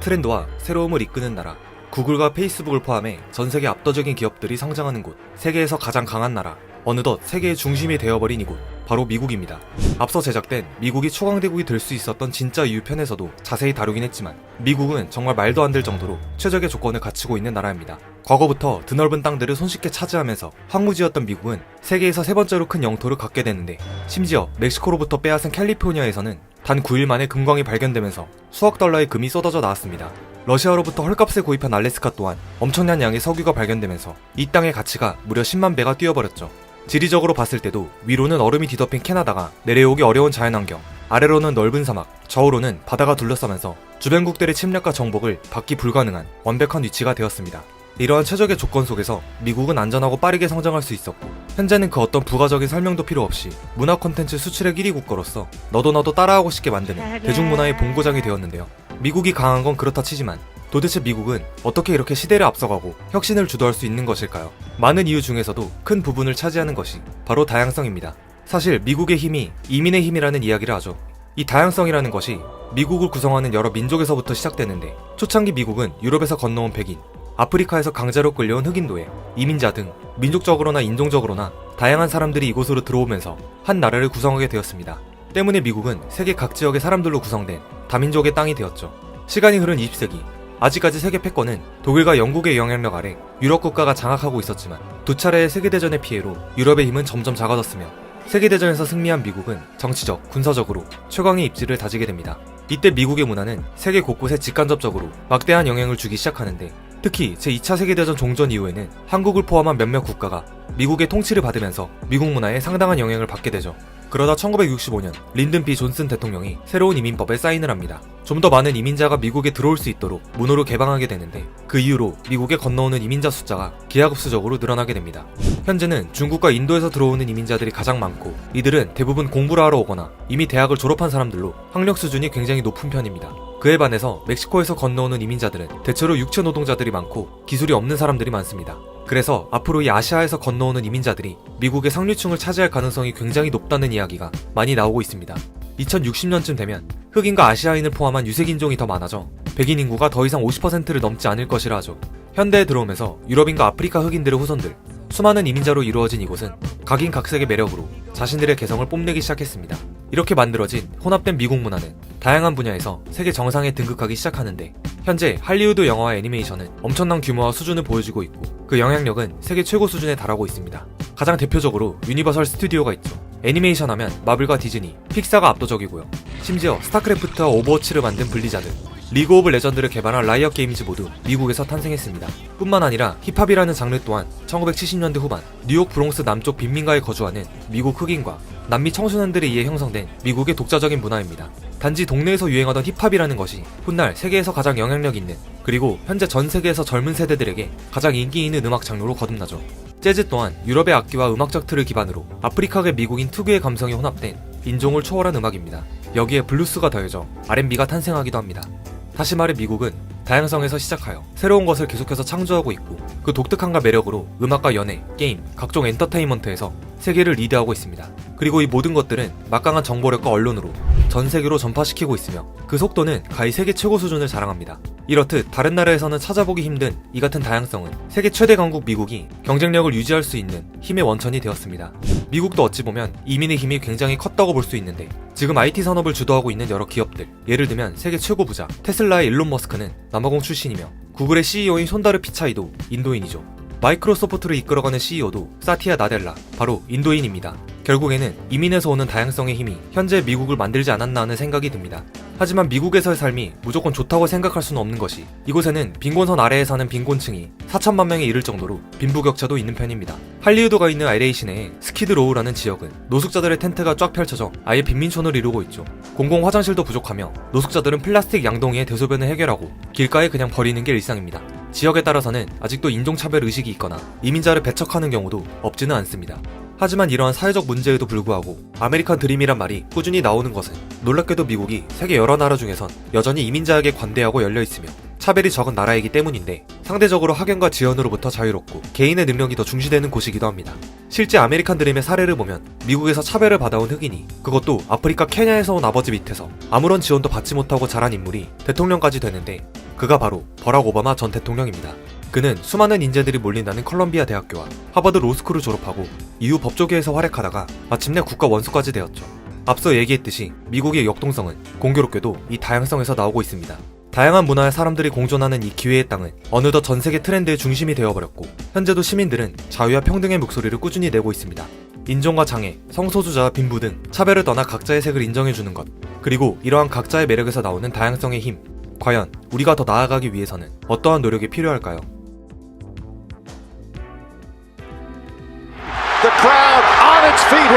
트렌드와 새로움을 이끄는 나라, 구글과 페이스북을 포함해 전 세계 압도적인 기업들이 성장하는 곳, 세계에서 가장 강한 나라, 어느덧 세계의 중심이 되어버린 이곳, 바로 미국입니다. 앞서 제작된 미국이 초강대국이 될 수 있었던 진짜 이유 편에서도 자세히 다루긴 했지만 미국은 정말 말도 안 될 정도로 최적의 조건을 갖추고 있는 나라입니다. 과거부터 드넓은 땅들을 손쉽게 차지하면서 황무지였던 미국은 세계에서 세 번째로 큰 영토를 갖게 되는데, 심지어 멕시코로부터 빼앗은 캘리포니아에서는 단 9일 만에 금광이 발견되면서 수억 달러의 금이 쏟아져 나왔습니다. 러시아로부터 헐값에 구입한 알래스카 또한 엄청난 양의 석유가 발견되면서 이 땅의 가치가 무려 10만 배가 뛰어버렸죠. 지리적으로 봤을 때도 위로는 얼음이 뒤덮인 캐나다가 내려오기 어려운 자연환경, 아래로는 넓은 사막, 저우로는 바다가 둘러싸면서 주변국들의 침략과 정복을 받기 불가능한 완벽한 위치가 되었습니다. 이러한 최적의 조건 속에서 미국은 안전하고 빠르게 성장할 수 있었고, 현재는 그 어떤 부가적인 설명도 필요 없이 문화 콘텐츠 수출액 1위 국가로서 너도 따라하고 싶게 만드는 대중문화의 본고장이 되었는데요. 미국이 강한 건 그렇다 치지만 도대체 미국은 어떻게 이렇게 시대를 앞서가고 혁신을 주도할 수 있는 것일까요? 많은 이유 중에서도 큰 부분을 차지하는 것이 바로 다양성입니다. 사실 미국의 힘이 이민의 힘이라는 이야기를 하죠. 이 다양성이라는 것이 미국을 구성하는 여러 민족에서부터 시작되는데, 초창기 미국은 유럽에서 건너온 백인, 아프리카에서 강제로 끌려온 흑인도에 이민자 등 민족적으로나 인종적으로나 다양한 사람들이 이곳으로 들어오면서 한 나라를 구성하게 되었습니다. 때문에 미국은 세계 각 지역의 사람들로 구성된 다민족의 땅이 되었죠. 시간이 흐른 20세기, 아직까지 세계 패권은 독일과 영국의 영향력 아래 유럽 국가가 장악하고 있었지만 두 차례의 세계대전의 피해로 유럽의 힘은 점점 작아졌으며, 세계대전에서 승리한 미국은 정치적, 군사적으로 최강의 입지를 다지게 됩니다. 이때 미국의 문화는 세계 곳곳에 직간접적으로 막대한 영향을 주기 시작하는데, 특히 제2차 세계대전 종전 이후에는 한국을 포함한 몇몇 국가가 미국의 통치를 받으면서 미국 문화에 상당한 영향을 받게 되죠. 그러다 1965년 린든 B 존슨 대통령이 새로운 이민법에 사인을 합니다. 좀 더 많은 이민자가 미국에 들어올 수 있도록 문호를 개방하게 되는데, 그 이후로 미국에 건너오는 이민자 숫자가 기하급수적으로 늘어나게 됩니다. 현재는 중국과 인도에서 들어오는 이민자들이 가장 많고, 이들은 대부분 공부를 하러 오거나 이미 대학을 졸업한 사람들로 학력 수준이 굉장히 높은 편입니다. 그에 반해서 멕시코에서 건너오는 이민자들은 대체로 육체 노동자들이 많고 기술이 없는 사람들이 많습니다. 그래서 앞으로 이 아시아에서 건너오는 이민자들이 미국의 상류층을 차지할 가능성이 굉장히 높다는 이야기가 많이 나오고 있습니다. 2060년쯤 되면 흑인과 아시아인을 포함한 유색인종이 더 많아져 백인 인구가 더 이상 50%를 넘지 않을 것이라 하죠. 현대에 들어오면서 유럽인과 아프리카 흑인들의 후손들, 수많은 이민자로 이루어진 이곳은 각인각색의 매력으로 자신들의 개성을 뽐내기 시작했습니다. 이렇게 만들어진 혼합된 미국 문화는 다양한 분야에서 세계 정상에 등극하기 시작하는데, 현재 할리우드 영화와 애니메이션은 엄청난 규모와 수준을 보여주고 있고, 그 영향력은 세계 최고 수준에 달하고 있습니다. 가장 대표적으로 유니버설 스튜디오가 있죠. 애니메이션 하면 마블과 디즈니, 픽사가 압도적이고요. 심지어 스타크래프트와 오버워치를 만든 블리자드, 리그 오브 레전드를 개발한 라이엇 게임즈 모두 미국에서 탄생했습니다. 뿐만 아니라 힙합이라는 장르 또한 1970년대 후반 뉴욕 브롱스 남쪽 빈민가에 거주하는 미국 흑인과 남미 청소년들에 의해 형성된 미국의 독자적인 문화입니다. 단지 동네에서 유행하던 힙합이라는 것이 훗날 세계에서 가장 영향력 있는, 그리고 현재 전 세계에서 젊은 세대들에게 가장 인기 있는 음악 장르로 거듭나죠. 재즈 또한 유럽의 악기와 음악적 틀을 기반으로 아프리카계 미국인 특유의 감성이 혼합된 인종을 초월한 음악입니다. 여기에 블루스가 더해져 R&B가 탄생하기도 합니다. 다시 말해 미국은 다양성에서 시작하여 새로운 것을 계속해서 창조하고 있고, 그 독특함과 매력으로 음악과 연애, 게임, 각종 엔터테인먼트에서 세계를 리드하고 있습니다. 그리고 이 모든 것들은 막강한 정보력과 언론으로 전 세계로 전파시키고 있으며, 그 속도는 가히 세계 최고 수준을 자랑합니다. 이렇듯 다른 나라에서는 찾아보기 힘든 이 같은 다양성은 세계 최대 강국 미국이 경쟁력을 유지할 수 있는 힘의 원천이 되었습니다. 미국도 어찌 보면 이민의 힘이 굉장히 컸다고 볼 수 있는데, 지금 IT 산업을 주도하고 있는 여러 기업들, 예를 들면 세계 최고 부자 테슬라의 일론 머스크는 남아공 출신이며, 구글의 CEO인 손다르 피차이도 인도인이죠. 마이크로소프트를 이끌어가는 CEO도 사티아 나델라, 바로 인도인입니다. 결국에는 이민에서 오는 다양성의 힘이 현재 미국을 만들지 않았나 하는 생각이 듭니다. 하지만 미국에서의 삶이 무조건 좋다고 생각할 수는 없는 것이, 이곳에는 빈곤선 아래에 사는 빈곤층이 4천만 명에 이를 정도로 빈부격차도 있는 편입니다. 할리우드가 있는 LA 시내의 스키드로우라는 지역은 노숙자들의 텐트가 쫙 펼쳐져 아예 빈민촌을 이루고 있죠. 공공 화장실도 부족하며 노숙자들은 플라스틱 양동이에 대소변을 해결하고 길가에 그냥 버리는 게 일상입니다. 지역에 따라서는 아직도 인종차별 의식이 있거나 이민자를 배척하는 경우도 없지는 않습니다. 하지만 이러한 사회적 문제에도 불구하고 아메리칸 드림이란 말이 꾸준히 나오는 것은, 놀랍게도 미국이 세계 여러 나라 중에선 여전히 이민자에게 관대하고 열려있으며 차별이 적은 나라이기 때문인데, 상대적으로 학연과 지연으로부터 자유롭고 개인의 능력이 더 중시되는 곳이기도 합니다. 실제 아메리칸 드림의 사례를 보면 미국에서 차별을 받아온 흑인이, 그것도 아프리카 케냐에서 온 아버지 밑에서 아무런 지원도 받지 못하고 자란 인물이 대통령까지 되는데, 그가 바로 버락 오바마 전 대통령입니다. 그는 수많은 인재들이 몰린다는 컬럼비아 대학교와 하버드 로스쿨을 졸업하고 이후 법조계에서 활약하다가 마침내 국가 원수까지 되었죠. 앞서 얘기했듯이 미국의 역동성은 공교롭게도 이 다양성에서 나오고 있습니다. 다양한 문화의 사람들이 공존하는 이 기회의 땅은 어느덧 전 세계 트렌드의 중심이 되어버렸고 현재도 시민들은 자유와 평등의 목소리를 꾸준히 내고 있습니다. 인종과 장애, 성소수자와 빈부 등 차별을 떠나 각자의 색을 인정해주는 것, 그리고 이러한 각자의 매력에서 나오는 다양성의 힘, 과연 우리가 더 나아가기 위해서는 어떠한 노력이 필요할까요? The crowd